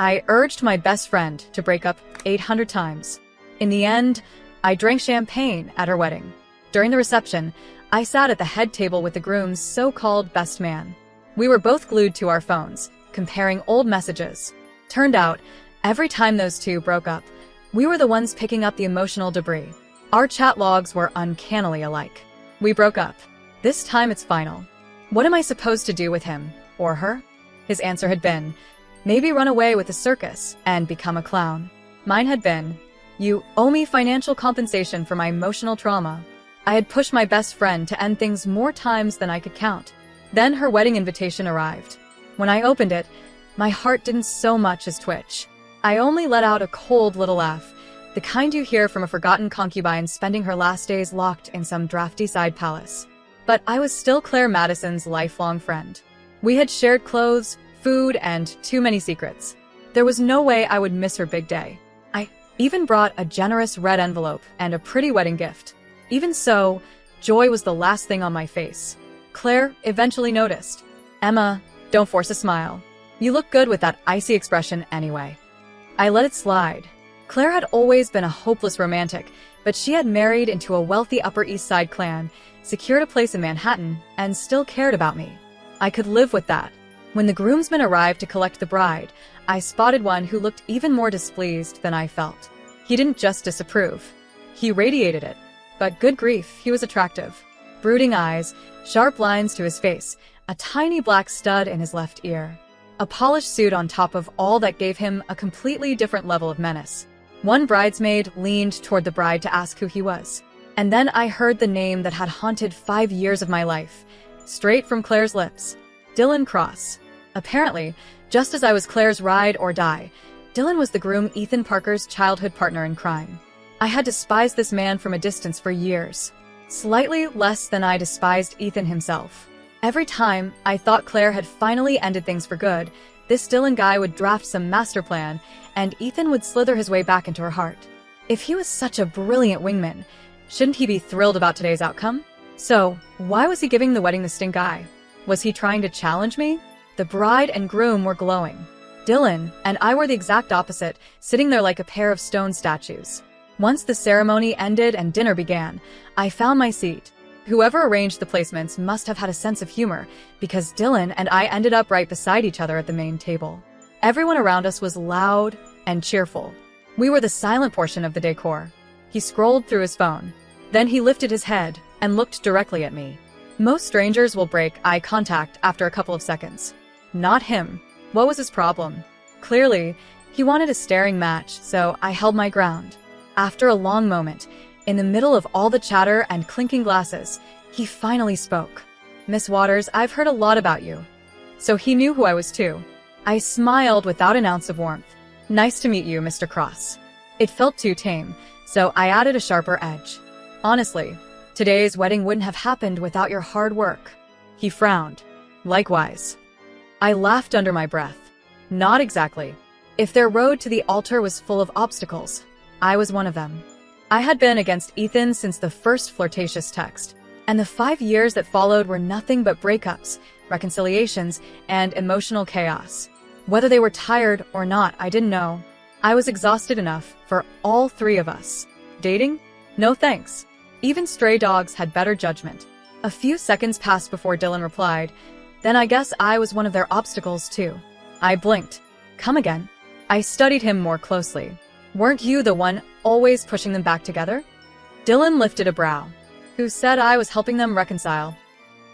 I urged my best friend to break up 800 times. In the end, I drank champagne at her wedding. During the reception, I sat at the head table with the groom's so-called best man. We were both glued to our phones, comparing old messages. Turned out, every time those two broke up, we were the ones picking up the emotional debris. Our chat logs were uncannily alike. We broke up. This time it's final. What am I supposed to do with him, or her? His answer had been, maybe run away with the circus and become a clown. Mine had been, you owe me financial compensation for my emotional trauma. I had pushed my best friend to end things more times than I could count. Then her wedding invitation arrived. When I opened it, my heart didn't so much as twitch. I only let out a cold little laugh, the kind you hear from a forgotten concubine spending her last days locked in some drafty side palace. But I was still Claire Madison's lifelong friend. We had shared clothes, food, and too many secrets. There was no way I would miss her big day. I even brought a generous red envelope and a pretty wedding gift. Even so, joy was the last thing on my face. Claire eventually noticed. Emma, don't force a smile. You look good with that icy expression anyway. I let it slide. Claire had always been a hopeless romantic, but she had married into a wealthy Upper East Side clan, secured a place in Manhattan, and still cared about me. I could live with that. When the groomsmen arrived to collect the bride, I spotted one who looked even more displeased than I felt. He didn't just disapprove. He radiated it. But good grief, he was attractive. Brooding eyes, sharp lines to his face, a tiny black stud in his left ear. A polished suit on top of all that gave him a completely different level of menace. One bridesmaid leaned toward the bride to ask who he was. And then I heard the name that had haunted 5 years of my life, straight from Claire's lips. Dylan Cross. Apparently, just as I was Claire's ride or die, Dylan was the groom Ethan Parker's childhood partner in crime. I had despised this man from a distance for years, slightly less than I despised Ethan himself. Every time I thought Claire had finally ended things for good, this Dylan guy would draft some master plan, and Ethan would slither his way back into her heart. If he was such a brilliant wingman, shouldn't he be thrilled about today's outcome? So, why was he giving the wedding the stink eye? Was he trying to challenge me? The bride and groom were glowing. Dylan and I were the exact opposite, sitting there like a pair of stone statues. Once the ceremony ended and dinner began, I found my seat. Whoever arranged the placements must have had a sense of humor, because Dylan and I ended up right beside each other at the main table. Everyone around us was loud and cheerful. We were the silent portion of the decor. He scrolled through his phone. Then he lifted his head and looked directly at me. Most strangers will break eye contact after a couple of seconds. Not him. What was his problem? Clearly, he wanted a staring match, so I held my ground. After a long moment, in the middle of all the chatter and clinking glasses, he finally spoke. Miss Waters, I've heard a lot about you. So he knew who I was too. I smiled without an ounce of warmth. Nice to meet you, Mr. Cross. It felt too tame, so I added a sharper edge. Honestly, today's wedding wouldn't have happened without your hard work. He frowned. Likewise. I laughed under my breath. Not exactly. If their road to the altar was full of obstacles, I was one of them. I had been against Ethan since the first flirtatious text, and the 5 years that followed were nothing but breakups, reconciliations, and emotional chaos. Whether they were tired or not, I didn't know. I was exhausted enough for all 3 of us. Dating? No thanks. Even stray dogs had better judgment. A few seconds passed before Dylan replied, then I guess I was one of their obstacles too. I blinked. Come again? I studied him more closely. Weren't you the one always pushing them back together? Dylan lifted a brow. Who said I was helping them reconcile?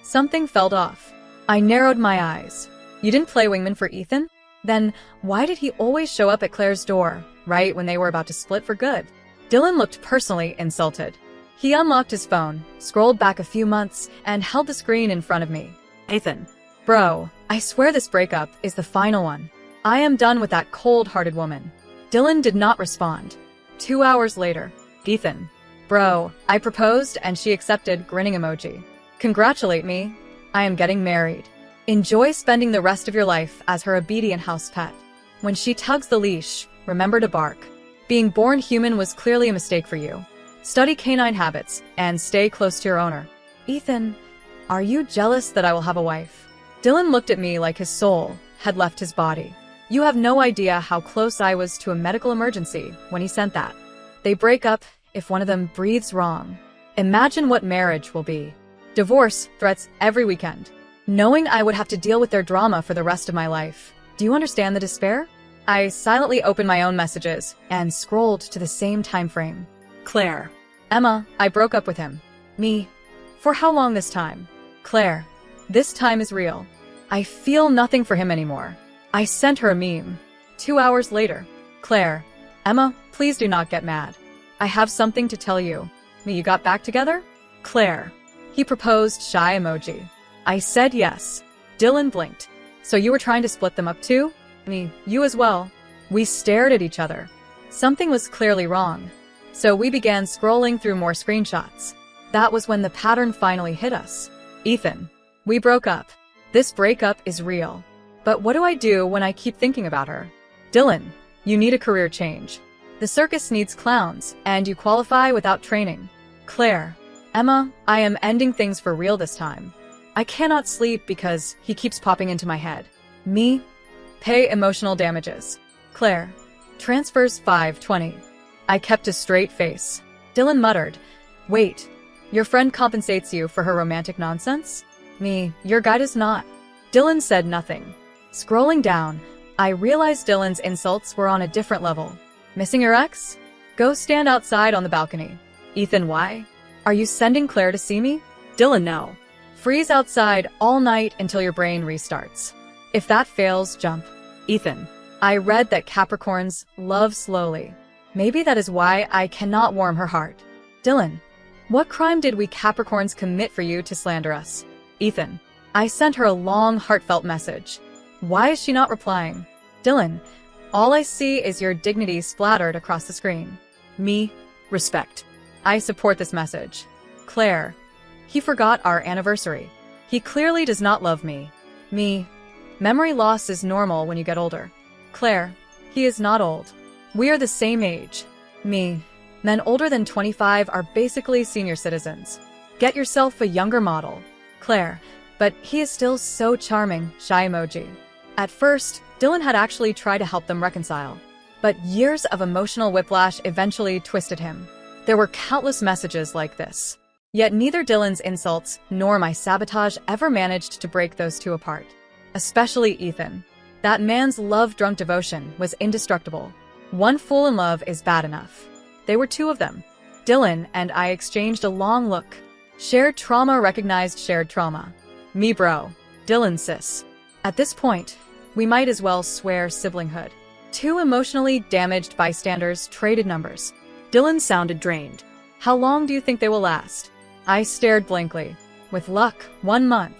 Something felt off. I narrowed my eyes. You didn't play wingman for Ethan? Then why did he always show up at Claire's door, right when they were about to split for good? Dylan looked personally insulted. He unlocked his phone, scrolled back a few months, and held the screen in front of me. Ethan. Bro, I swear this breakup is the final one. I am done with that cold-hearted woman. Dylan did not respond. 2 hours later. Ethan. Bro, I proposed and she accepted, grinning emoji. Congratulate me. I am getting married. Enjoy spending the rest of your life as her obedient house pet. When she tugs the leash, remember to bark. Being born human was clearly a mistake for you. Study canine habits and stay close to your owner. Ethan, are you jealous that I will have a wife? Dylan looked at me like his soul had left his body. You have no idea how close I was to a medical emergency when he sent that. They break up if one of them breathes wrong. Imagine what marriage will be. Divorce threats every weekend. Knowing I would have to deal with their drama for the rest of my life. Do you understand the despair? I silently opened my own messages and scrolled to the same time frame. Claire. Emma, I broke up with him. Me. For how long this time? Claire. This time is real. I feel nothing for him anymore. I sent her a meme. 2 hours later. Claire. Emma, please do not get mad. I have something to tell you. Me, you got back together? Claire. He proposed, shy emoji. I said yes. Dylan blinked. So you were trying to split them up too? Me, you as well. We stared at each other. Something was clearly wrong. So we began scrolling through more screenshots. That was when the pattern finally hit us. Ethan. We broke up. This breakup is real. But what do I do when I keep thinking about her? Dylan, you need a career change. The circus needs clowns, and you qualify without training. Claire. Emma, I am ending things for real this time. I cannot sleep because he keeps popping into my head. Me. Pay emotional damages. Claire. Transfers 520. I kept a straight face. Dylan muttered, wait, your friend compensates you for her romantic nonsense? Me, your guy does not. Dylan said nothing. Scrolling down, I realized Dylan's insults were on a different level. Missing your ex? Go stand outside on the balcony. Ethan, why? Are you sending Claire to see me? Dylan, no. Freeze outside all night until your brain restarts. If that fails, jump. Ethan. I read that Capricorns love slowly. Maybe that is why I cannot warm her heart. Dylan, what crime did we Capricorns commit for you to slander us? Ethan. I sent her a long, heartfelt message. Why is she not replying? Dylan. All I see is your dignity splattered across the screen. Me. Respect. I support this message. Claire. He forgot our anniversary. He clearly does not love me. Me. Memory loss is normal when you get older. Claire. He is not old. We are the same age. Me. Men older than 25 are basically senior citizens. Get yourself a younger model. Claire. But he is still so charming, shy emoji. At first, Dylan had actually tried to help them reconcile. But years of emotional whiplash eventually twisted him. There were countless messages like this. Yet neither Dylan's insults nor my sabotage ever managed to break those two apart. Especially Ethan. That man's love-drunk devotion was indestructible. One fool in love is bad enough. They were two of them. Dylan and I exchanged a long look. Shared trauma recognized shared trauma. Me bro. Dylan sis. At this point, we might as well swear siblinghood. Two emotionally damaged bystanders traded numbers. Dylan sounded drained. How long do you think they will last? I stared blankly. With luck, 1 month.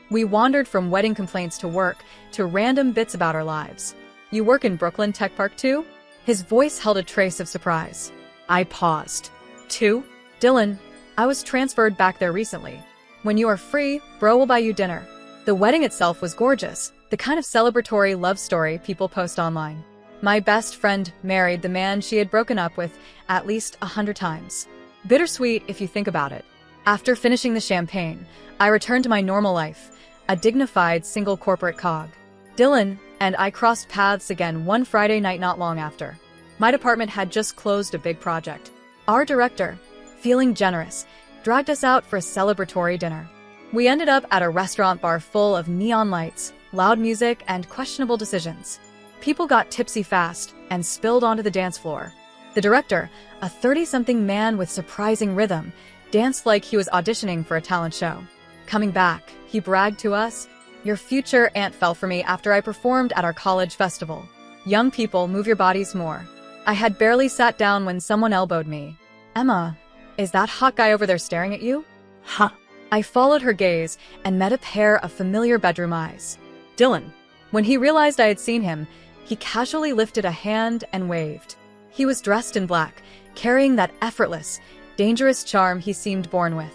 We wandered from wedding complaints to work to random bits about our lives. You work in Brooklyn Tech Park too? His voice held a trace of surprise. I paused. 2? Dylan, I was transferred back there recently. When you are free, bro will buy you dinner. The wedding itself was gorgeous, the kind of celebratory love story people post online. My best friend married the man she had broken up with at least 100 times. Bittersweet if you think about it. After finishing the champagne, I returned to my normal life, a dignified single corporate cog. Dylan and I crossed paths again one Friday night not long after. My department had just closed a big project. Our director, feeling generous, dragged us out for a celebratory dinner. We ended up at a restaurant bar full of neon lights, loud music, and questionable decisions. People got tipsy fast and spilled onto the dance floor. The director, a 30-something man with surprising rhythm, danced like he was auditioning for a talent show. Coming back, he bragged to us, "Your future aunt fell for me after I performed at our college festival. Young people, move your bodies more." I had barely sat down when someone elbowed me. "Emma, is that hot guy over there staring at you?" Huh. I followed her gaze and met a pair of familiar bedroom eyes. Dylan. When he realized I had seen him, he casually lifted a hand and waved. He was dressed in black, carrying that effortless, dangerous charm he seemed born with.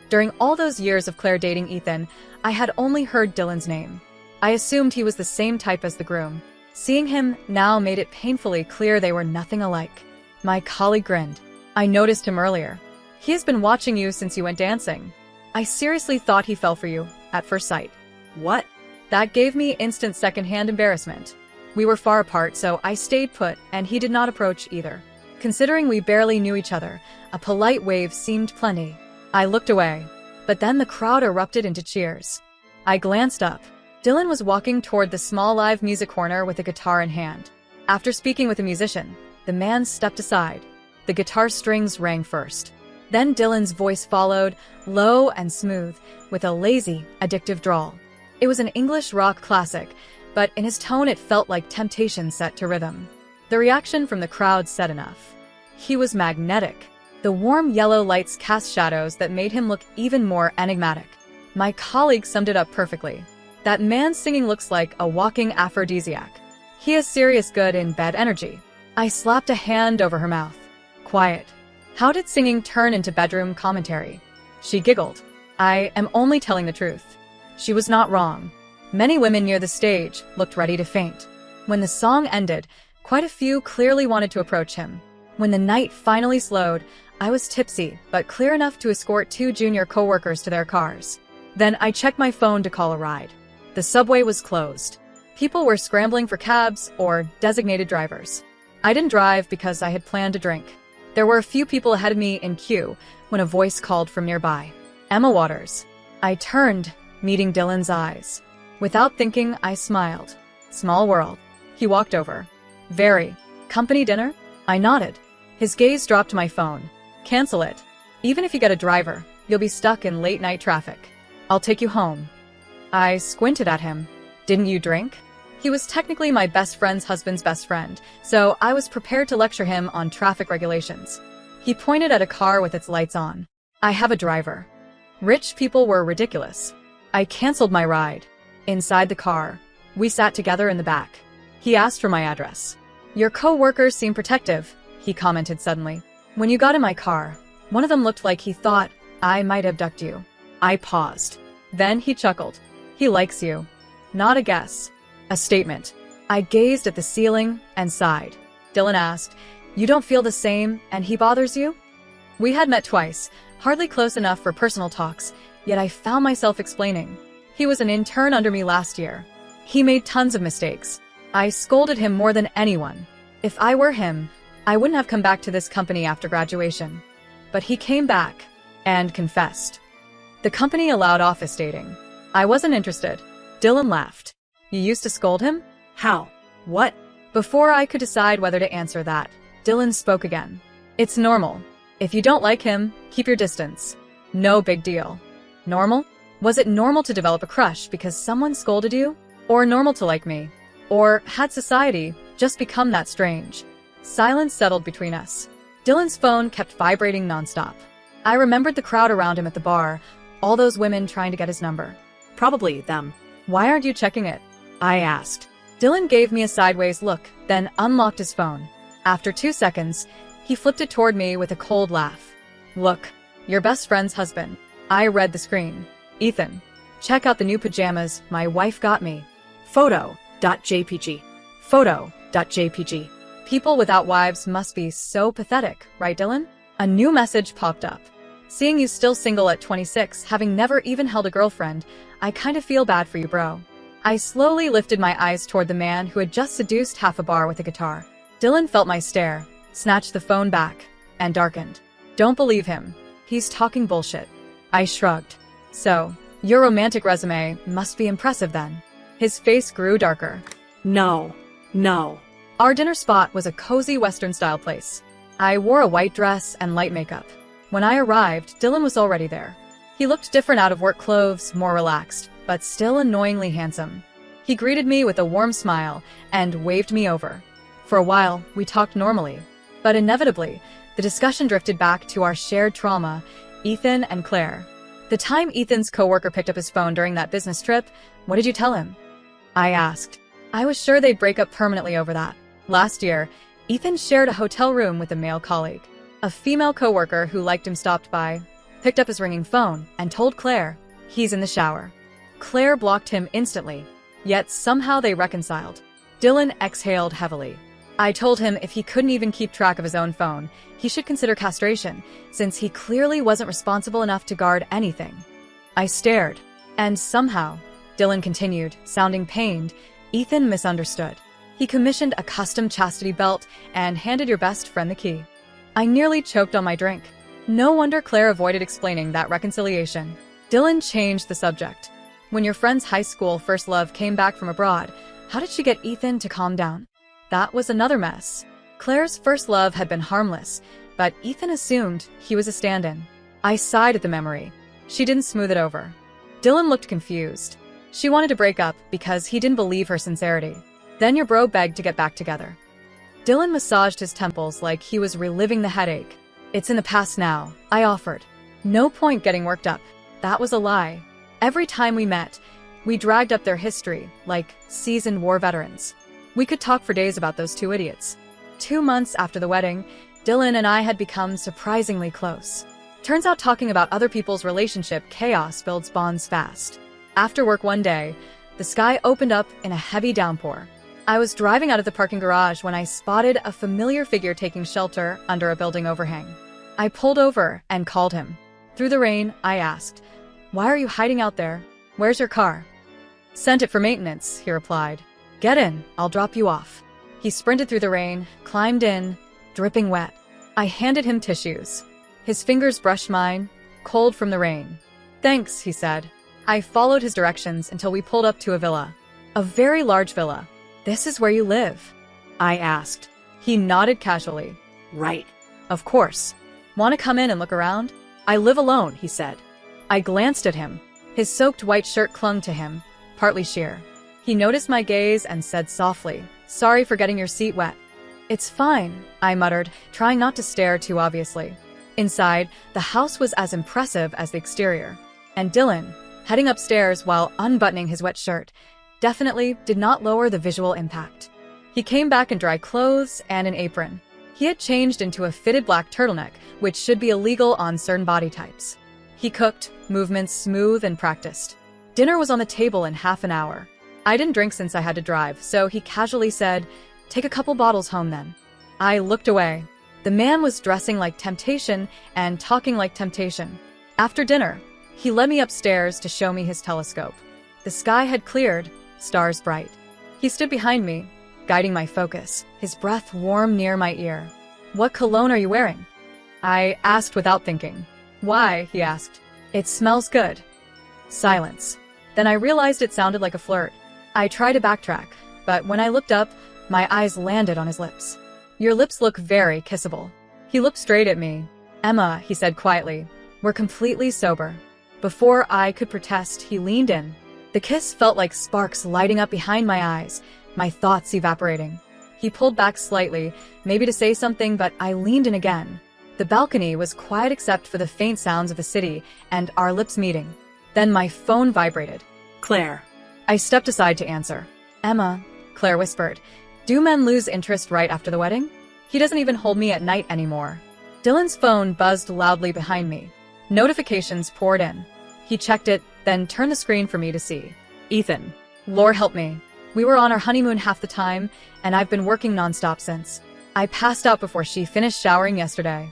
During all those years of Claire dating Ethan, I had only heard Dylan's name. I assumed he was the same type as the groom. Seeing him now made it painfully clear they were nothing alike. My colleague grinned. "I noticed him earlier. He has been watching you since you went dancing. I seriously thought he fell for you, at first sight." What? That gave me instant second-hand embarrassment. We were far apart, so I stayed put, and he did not approach either. Considering we barely knew each other, a polite wave seemed plenty. I looked away, but then the crowd erupted into cheers. I glanced up. Dylan was walking toward the small live music corner with a guitar in hand. After speaking with a musician, the man stepped aside. The guitar strings rang first. Then Dylan's voice followed, low and smooth, with a lazy, addictive drawl. It was an English rock classic, but in his tone it felt like Temptation set to rhythm. The reaction from the crowd said enough. He was magnetic. The warm yellow lights cast shadows that made him look even more enigmatic. My colleague summed it up perfectly. That man singing looks like a walking aphrodisiac. He has serious good in bed energy. I slapped a hand over her mouth. Quiet. How did singing turn into bedroom commentary? She giggled. I am only telling the truth. She was not wrong. Many women near the stage looked ready to faint. When the song ended, quite a few clearly wanted to approach him. When the night finally slowed, I was tipsy, but clear enough to escort 2 junior co-workers to their cars. Then I checked my phone to call a ride. The subway was closed. People were scrambling for cabs or designated drivers. I didn't drive because I had planned to drink. There were a few people ahead of me in queue when a voice called from nearby. Emma Waters. I turned, meeting Dylan's eyes. Without thinking, I smiled. Small world. He walked over. Very. Company dinner? I nodded. His gaze dropped to my phone. Cancel it. Even if you get a driver, you'll be stuck in late-night traffic. I'll take you home. I squinted at him. Didn't you drink? He was technically my best friend's husband's best friend, so I was prepared to lecture him on traffic regulations. He pointed at a car with its lights on. I have a driver. Rich people were ridiculous. I canceled my ride. Inside the car, we sat together in the back. He asked for my address. Your co-workers seem protective, he commented suddenly. When you got in my car, one of them looked like he thought I might abduct you. I paused. Then he chuckled. He likes you. Not a guess. A statement. I gazed at the ceiling and sighed. Dylan asked, You don't feel the same, and he bothers you? We had met twice, hardly close enough for personal talks, yet I found myself explaining. He was an intern under me last year. He made tons of mistakes. I scolded him more than anyone. If I were him, I wouldn't have come back to this company after graduation. But he came back and confessed. The company allowed office dating. I wasn't interested. Dylan laughed. You used to scold him? How? What? Before I could decide whether to answer that, Dylan spoke again. It's normal. If you don't like him, keep your distance. No big deal. Normal? Was it normal to develop a crush because someone scolded you? Or normal to like me? Or had society just become that strange? Silence settled between us. Dylan's phone kept vibrating nonstop. I remembered the crowd around him at the bar, all those women trying to get his number. Probably them. Why aren't you checking it? I asked. Dylan gave me a sideways look, then unlocked his phone. After 2 seconds, he flipped it toward me with a cold laugh. Look, your best friend's husband. I read the screen. Ethan, check out the new pajamas my wife got me. Photo.jpg. Photo.jpg. People without wives must be so pathetic, right, Dylan? A new message popped up. Seeing you still single at 26, having never even held a girlfriend, I kinda feel bad for you, bro. I slowly lifted my eyes toward the man who had just seduced half a bar with a guitar. Dylan felt my stare, snatched the phone back, and darkened. Don't believe him. He's talking bullshit. I shrugged. So, your romantic resume must be impressive then. His face grew darker. No. Our dinner spot was a cozy Western-style place. I wore a white dress and light makeup. When I arrived, Dylan was already there. He looked different out of work clothes, more relaxed, but still annoyingly handsome. He greeted me with a warm smile and waved me over. For a while, we talked normally. But inevitably, the discussion drifted back to our shared trauma, Ethan and Claire. The time Ethan's coworker picked up his phone during that business trip, what did you tell him? I asked. I was sure they'd break up permanently over that. Last year, Ethan shared a hotel room with a male colleague. A female coworker who liked him stopped by, picked up his ringing phone, and told Claire, he's in the shower. Claire blocked him instantly, yet somehow they reconciled. Dylan exhaled heavily. I told him if he couldn't even keep track of his own phone, he should consider castration, since he clearly wasn't responsible enough to guard anything. I stared. And somehow, Dylan continued, sounding pained, Ethan misunderstood. He commissioned a custom chastity belt and handed your best friend the key. I nearly choked on my drink. No wonder Claire avoided explaining that reconciliation. Dylan changed the subject. When your friend's high school first love came back from abroad, how did she get Ethan to calm down? That was another mess. Claire's first love had been harmless, but Ethan assumed he was a stand-in. I sighed at the memory. She didn't smooth it over. Dylan looked confused. She wanted to break up because he didn't believe her sincerity. Then your bro begged to get back together. Dylan massaged his temples like he was reliving the headache. It's in the past now, I offered. No point getting worked up. That was a lie. Every time we met, we dragged up their history, like seasoned war veterans. We could talk for days about those two idiots. 2 months after the wedding, Dylan and I had become surprisingly close. Turns out talking about other people's relationship chaos builds bonds fast. After work one day, the sky opened up in a heavy downpour. I was driving out of the parking garage when I spotted a familiar figure taking shelter under a building overhang. I pulled over and called him. Through the rain, I asked, "Why are you hiding out there? Where's your car?" "Sent it for maintenance," he replied. "Get in, I'll drop you off." He sprinted through the rain, climbed in, dripping wet. I handed him tissues. His fingers brushed mine, cold from the rain. "Thanks," he said. I followed his directions until we pulled up to a villa. A very large villa. "This is where you live?" I asked. He nodded casually. Right. "Of course. Want to come in and look around?" "I live alone," he said. I glanced at him. His soaked white shirt clung to him, partly sheer. He noticed my gaze and said softly, "Sorry for getting your seat wet." "It's fine," I muttered, trying not to stare too obviously. Inside, the house was as impressive as the exterior. And Dylan, heading upstairs while unbuttoning his wet shirt, definitely did not lower the visual impact. He came back in dry clothes and an apron. He had changed into a fitted black turtleneck, which should be illegal on certain body types. He cooked, movements smooth and practiced. Dinner was on the table in half an hour. I didn't drink since I had to drive, so he casually said, "Take a couple bottles home then." I looked away. The man was dressing like temptation and talking like temptation. After dinner, he led me upstairs to show me his telescope. The sky had cleared, stars bright. He stood behind me, guiding my focus, his breath warm near my ear. "What cologne are you wearing?" I asked without thinking. "Why?" he asked. "It smells good." Silence. Then I realized it sounded like a flirt. I tried to backtrack, but when I looked up, my eyes landed on his lips. "Your lips look very kissable." He looked straight at me. "Emma," he said quietly, "we're completely sober." Before I could protest, he leaned in. The kiss felt like sparks lighting up behind my eyes, my thoughts evaporating. He pulled back slightly, maybe to say something, but I leaned in again. The balcony was quiet except for the faint sounds of the city and our lips meeting. Then my phone vibrated. Claire. I stepped aside to answer. "Emma," Claire whispered, "do men lose interest right after the wedding? He doesn't even hold me at night anymore." Dylan's phone buzzed loudly behind me. Notifications poured in. He checked it, then turned the screen for me to see. "Ethan. Lord help me. We were on our honeymoon half the time, and I've been working nonstop since. I passed out before she finished showering yesterday.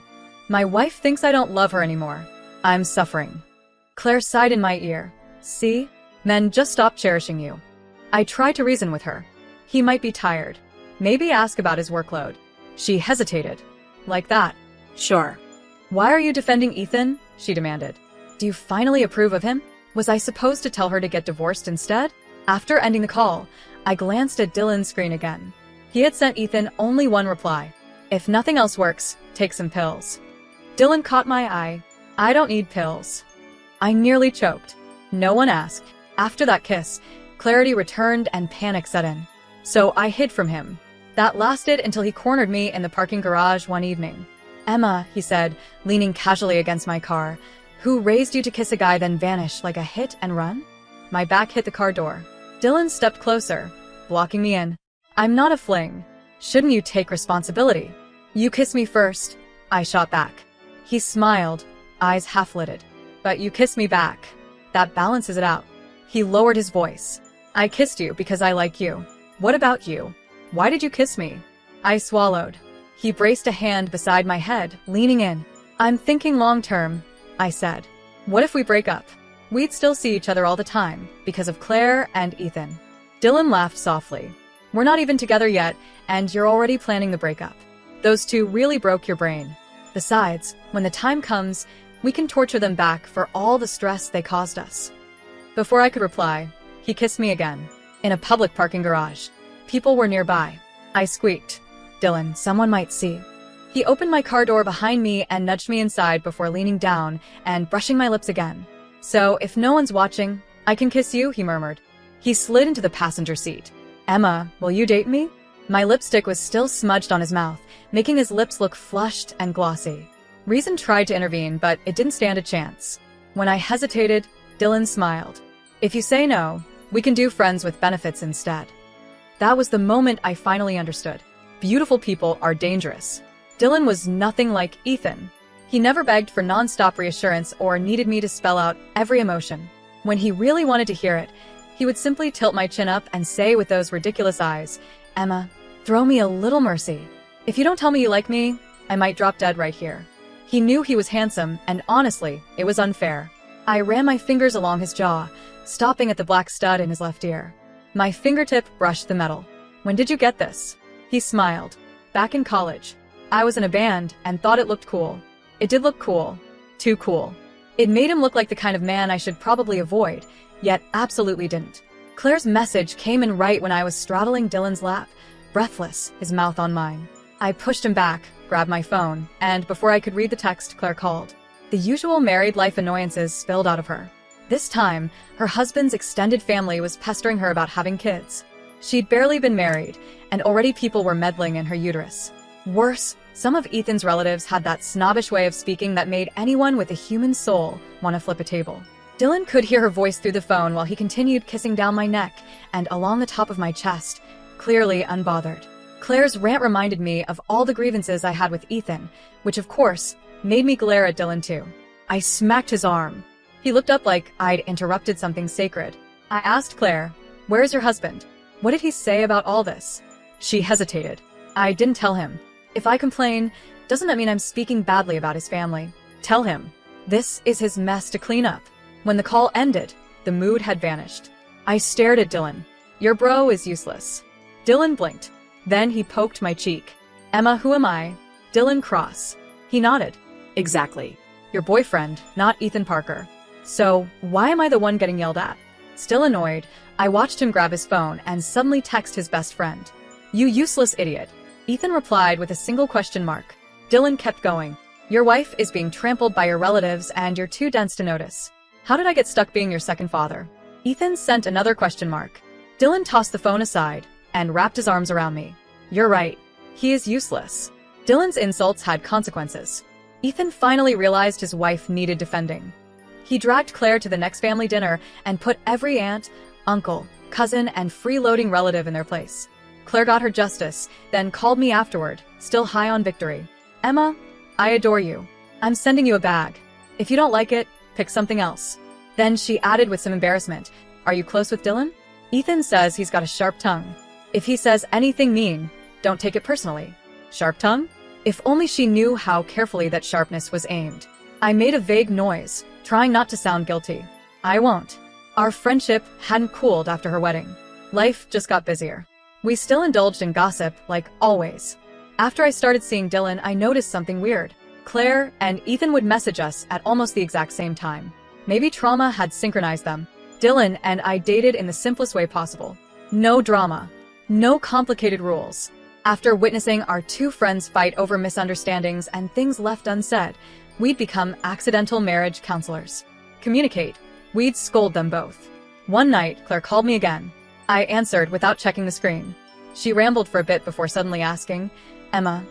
My wife thinks I don't love her anymore. I'm suffering." Claire sighed in my ear. "See? Men just stop cherishing you." I tried to reason with her. He might be tired. Maybe ask about his workload. She hesitated. "Like that?" Sure. "Why are you defending Ethan?" she demanded. "Do you finally approve of him? Was I supposed to tell her to get divorced instead?" After ending the call, I glanced at Dylan's screen again. He had sent Ethan only one reply. "If nothing else works, take some pills." Dylan caught my eye. "I don't need pills." I nearly choked. No one asked. After that kiss, clarity returned and panic set in. So I hid from him. That lasted until he cornered me in the parking garage one evening. "Emma," he said, leaning casually against my car, "who raised you to kiss a guy then vanish like a hit and run?" My back hit the car door. Dylan stepped closer, blocking me in. "I'm not a fling. Shouldn't you take responsibility?" "You kissed me first," I shot back. He smiled, eyes half-lidded. "But you kissed me back. That balances it out." He lowered his voice. "I kissed you because I like you. What about you? Why did you kiss me?" I swallowed. He braced a hand beside my head, leaning in. "I'm thinking long-term," I said. "What if we break up? We'd still see each other all the time, because of Claire and Ethan." Dylan laughed softly. We're not even together yet, and you're already planning the breakup. Those two really broke your brain. Besides, when the time comes, we can torture them back for all the stress they caused us." Before I could reply, he kissed me again, in a public parking garage. People were nearby. I squeaked, "Dylan, someone might see." He opened my car door behind me and nudged me inside before leaning down and brushing my lips again. "So, if no one's watching, I can kiss you," he murmured. He slid into the passenger seat. "Emma, will you date me?" My lipstick was still smudged on his mouth, making his lips look flushed and glossy. Reason tried to intervene, but it didn't stand a chance. When I hesitated, Dylan smiled. "If you say no, we can do friends with benefits instead." That was the moment I finally understood. Beautiful people are dangerous. Dylan was nothing like Ethan. He never begged for non-stop reassurance or needed me to spell out every emotion. When he really wanted to hear it, he would simply tilt my chin up and say with those ridiculous eyes, "Emma, throw me a little mercy. If you don't tell me you like me, I might drop dead right here." He knew he was handsome, and honestly, it was unfair. I ran my fingers along his jaw, stopping at the black stud in his left ear. My fingertip brushed the metal. "When did you get this?" He smiled. "Back in college. I was in a band and thought it looked cool." It did look cool. Too cool. It made him look like the kind of man I should probably avoid, yet absolutely didn't. Claire's message came in right when I was straddling Dylan's lap, breathless, his mouth on mine. I pushed him back, grabbed my phone, and before I could read the text, Claire called. The usual married life annoyances spilled out of her. This time, her husband's extended family was pestering her about having kids. She'd barely been married, and already people were meddling in her uterus. Worse, some of Ethan's relatives had that snobbish way of speaking that made anyone with a human soul want to flip a table. Dylan could hear her voice through the phone while he continued kissing down my neck and along the top of my chest, clearly unbothered. Claire's rant reminded me of all the grievances I had with Ethan, which of course, made me glare at Dylan too. I smacked his arm. He looked up like I'd interrupted something sacred. I asked Claire, "Where's your husband? What did he say about all this?" She hesitated. I didn't tell him. If I complain, doesn't that mean I'm speaking badly about his family? Tell him. This is his mess to clean up. When the call ended, the mood had vanished. I stared at Dylan. Your bro is useless. Dylan blinked. Then he poked my cheek. Emma, who am I? Dylan Cross. He nodded. Exactly. Your boyfriend, not Ethan Parker. So, why am I the one getting yelled at? Still annoyed, I watched him grab his phone and suddenly text his best friend. You useless idiot. Ethan replied with a single question mark. Dylan kept going. Your wife is being trampled by your relatives and you're too dense to notice. How did I get stuck being your second father? Ethan sent another question mark. Dylan tossed the phone aside and wrapped his arms around me. You're right. He is useless. Dylan's insults had consequences. Ethan finally realized his wife needed defending. He dragged Claire to the next family dinner and put every aunt, uncle, cousin, and freeloading relative in their place. Claire got her justice, then called me afterward, still high on victory. Emma, I adore you. I'm sending you a bag. If you don't like it, pick something else. Then she added with some embarrassment, are you close with Dylan? Ethan says he's got a sharp tongue. If he says anything mean, don't take it personally. Sharp tongue? If only she knew how carefully that sharpness was aimed. I made a vague noise, trying not to sound guilty. I won't. Our friendship hadn't cooled after her wedding. Life just got busier. We still indulged in gossip, like always. After I started seeing Dylan, I noticed something weird. Claire and Ethan would message us at almost the exact same time. Maybe trauma had synchronized them. Dylan and I dated in the simplest way possible. No drama. No complicated rules. After witnessing our two friends fight over misunderstandings and things left unsaid, we'd become accidental marriage counselors. Communicate. We'd scold them both. One night, Claire called me again. I answered without checking the screen. She rambled for a bit before suddenly asking, Emma,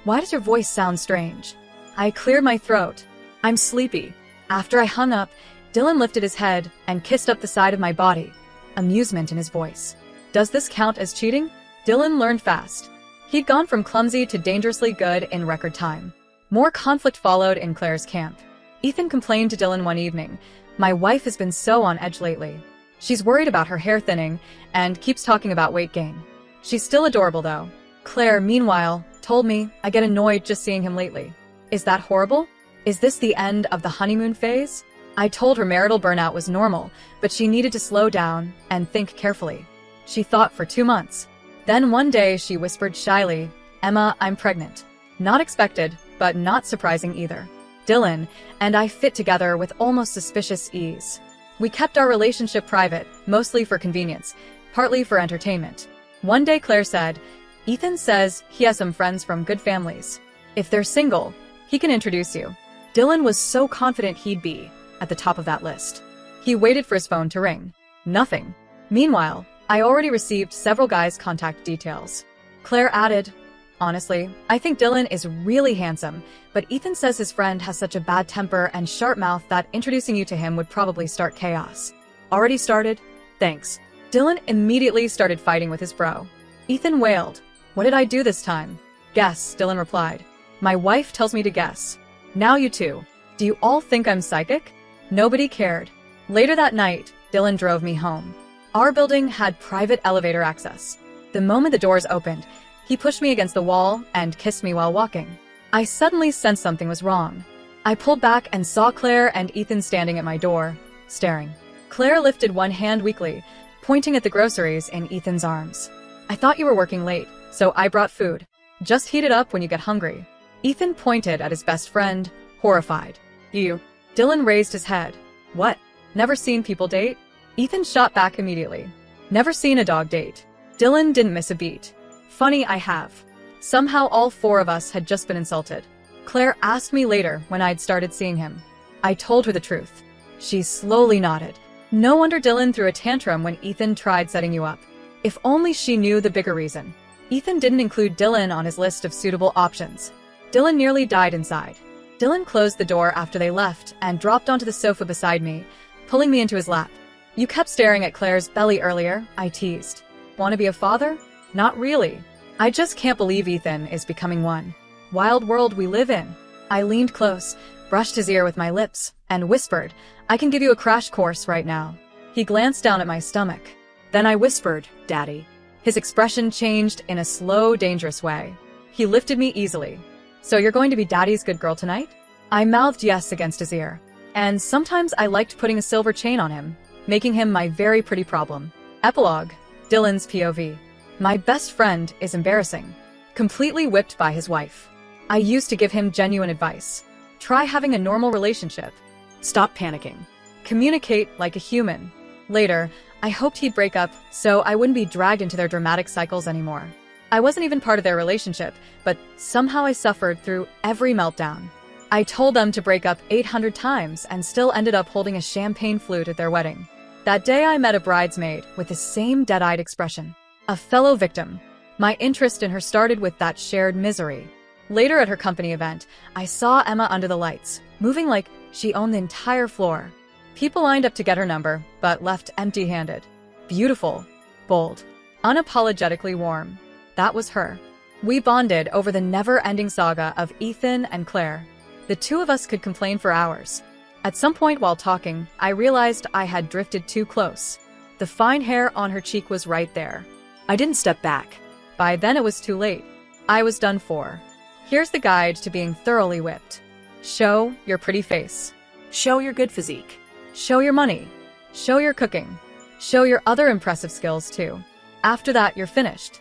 why does your voice sound strange? I cleared my throat. I'm sleepy. After I hung up, Dylan lifted his head and kissed up the side of my body, amusement in his voice. Does this count as cheating? Dylan learned fast. He'd gone from clumsy to dangerously good in record time. More conflict followed in Claire's camp. Ethan complained to Dylan one evening, my wife has been so on edge lately. She's worried about her hair thinning and keeps talking about weight gain. She's still adorable though. Claire, meanwhile, told me I get annoyed just seeing him lately. Is that horrible? Is this the end of the honeymoon phase? I told her marital burnout was normal, but she needed to slow down and think carefully. She thought for 2 months. Then one day she whispered shyly, "Emma, I'm pregnant." Not expected, but not surprising either. Dylan and I fit together with almost suspicious ease. We kept our relationship private, mostly for convenience, partly for entertainment. One day Claire said, "Ethan says he has some friends from good families. If they're single, he can introduce you." Dylan was so confident he'd be at the top of that list. He waited for his phone to ring. Nothing. Meanwhile, I already received several guys' contact details. Claire added, "Honestly, I think Dylan is really handsome, but Ethan says his friend has such a bad temper and sharp mouth that introducing you to him would probably start chaos." Already started? Thanks. Dylan immediately started fighting with his bro. Ethan wailed, "What did I do this time?" "Guess," Dylan replied. "My wife tells me to guess. Now you two. Do you all think I'm psychic?" Nobody cared. Later that night, Dylan drove me home. Our building had private elevator access. The moment the doors opened, he pushed me against the wall and kissed me while walking. I suddenly sensed something was wrong. I pulled back and saw Claire and Ethan standing at my door, staring. Claire lifted one hand weakly, pointing at the groceries in Ethan's arms. "I thought you were working late, so I brought food. Just heat it up when you get hungry." Ethan pointed at his best friend, horrified. "You." Dylan raised his head. "What? Never seen people date?" Ethan shot back immediately. "Never seen a dog date." Dylan didn't miss a beat. "Funny, I have." Somehow all four of us had just been insulted. Claire asked me later when I'd started seeing him. I told her the truth. She slowly nodded. No wonder Dylan threw a tantrum when Ethan tried setting you up. If only she knew the bigger reason. Ethan didn't include Dylan on his list of suitable options. Dylan nearly died inside. Dylan closed the door after they left and dropped onto the sofa beside me, pulling me into his lap. "You kept staring at Claire's belly earlier," I teased. "Want to be a father?" "Not really. I just can't believe Ethan is becoming one. Wild world we live in." I leaned close, brushed his ear with my lips, and whispered, "I can give you a crash course right now." He glanced down at my stomach. Then I whispered, "Daddy." His expression changed in a slow, dangerous way. He lifted me easily. "So you're going to be Daddy's good girl tonight?" I mouthed yes against his ear. And sometimes I liked putting a silver chain on him, making him my very pretty problem. Epilogue. Dylan's POV. My best friend is embarrassing. Completely whipped by his wife. I used to give him genuine advice. Try having a normal relationship. Stop panicking. Communicate like a human. Later, I hoped he'd break up so I wouldn't be dragged into their dramatic cycles anymore. I wasn't even part of their relationship, but somehow I suffered through every meltdown. I told them to break up 800 times and still ended up holding a champagne flute at their wedding. That day I met a bridesmaid with the same dead-eyed expression. A fellow victim. My interest in her started with that shared misery. Later at her company event, I saw Emma under the lights, moving like she owned the entire floor. People lined up to get her number, but left empty-handed. Beautiful, bold, unapologetically warm. That was her. We bonded over the never-ending saga of Ethan and Claire. The two of us could complain for hours. At some point while talking, I realized I had drifted too close. The fine hair on her cheek was right there. I didn't step back. By then it was too late. I was done for. Here's the guide to being thoroughly whipped. Show your pretty face. Show your good physique. Show your money. Show your cooking. Show your other impressive skills too. After that, you're finished.